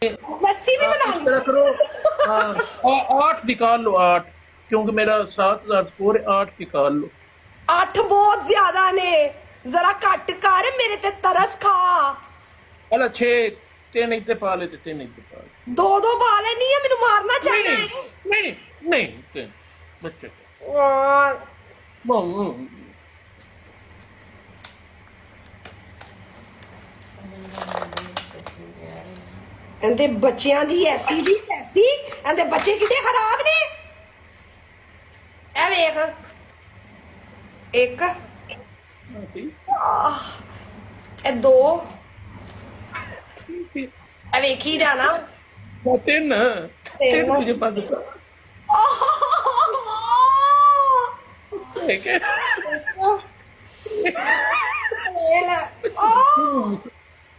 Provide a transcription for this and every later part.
लस्सी भी बना तरह करो। हाँ 8 निकाल लो 8, क्योंकि मेरा 7000 स्कोर है, 8 निकाल लो। 8 बहुत ज्यादा ने, जरा घट कर, मेरे ते तरस खा। अला 6 ते नहीं ते पा ले, ते नहीं ते पा ले। दो दो पा लेनी है, मैनू मारना चाहना है। नहीं नहीं ते बच्चे यार ਇਹਦੇ ਬੱਚਿਆਂ ਦੀ ਐਸੀ ਦੀ ਐਸੀ, ਇਹਦੇ ਬੱਚੇ ਕਿਤੇ ਖਰਾਬ ਨੇ। ਇਹ ਵੇਖ, ਇੱਕ ਇਹ ਦੋ, ਇਹ ਵੇਖੀ ਜਾਣਾ। तीन मुझे पास ठीक है।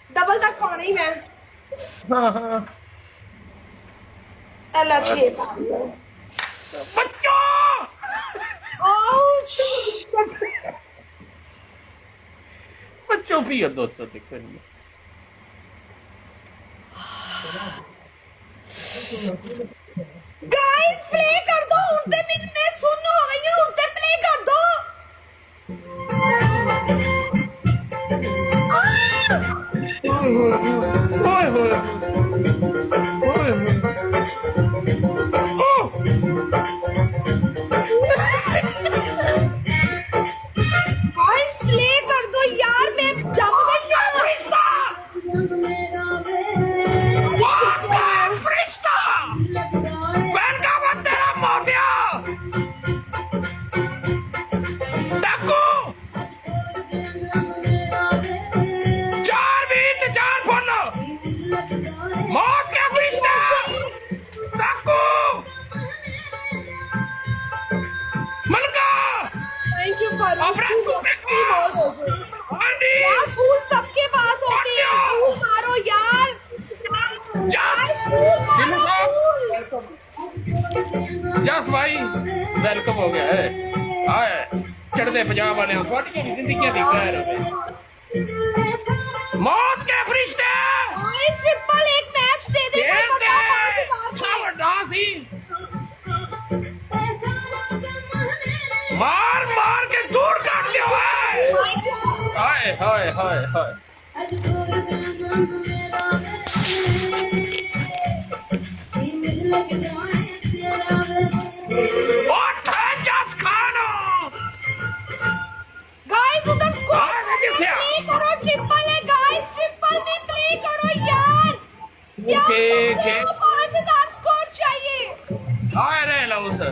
डबल तक पाना ही मैं। हाँ हाँ अल्लाह छे बच्चों बच्चों भी है दोस्तों देखिए। गाइस प्ले कर दो, उनते मैं सुन हो गई हूं, उनते प्ले कर दो। ओए होए ओए गाइस प्ले कर दो यार, मैं जम गई हूं। थैंक यू फॉर यार, फूल सबके पास होते हैं, फूल मारो यार। यस भाई वेलकम हो गया है। आए चढ़ते पंजाब वाले थोड़ी जिंदगी दी खैर मौत के फरिश्ते। गाइस ट्रिपल एक मैच दे दे, मार मार के दूर कर दिया है। हाय हाय हाय हाय गाइस उधर प्ले करो, ट्रिपल है गाइस, ट्रिपल में प्ले करो यार। ओके ओके 5000 स्कोर चाहिए। हाय रे लो सर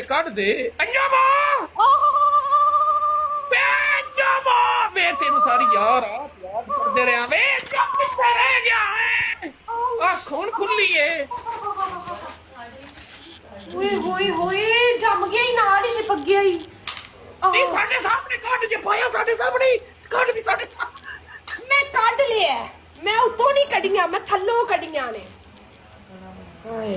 कट दे अंजामा वे तेन सारी यार करते रहा वे किथे रह गया है। खून खुली है। ओए होए होए जम गया ही, नाल ही चिपक गया ही। नहीं साडे सामने कट जे पाया, साडे सामने कट भी साडे सामने मैं कट लिया, मैं उतों नहीं कडियां, मैं थल्लों कडियां ने। हाय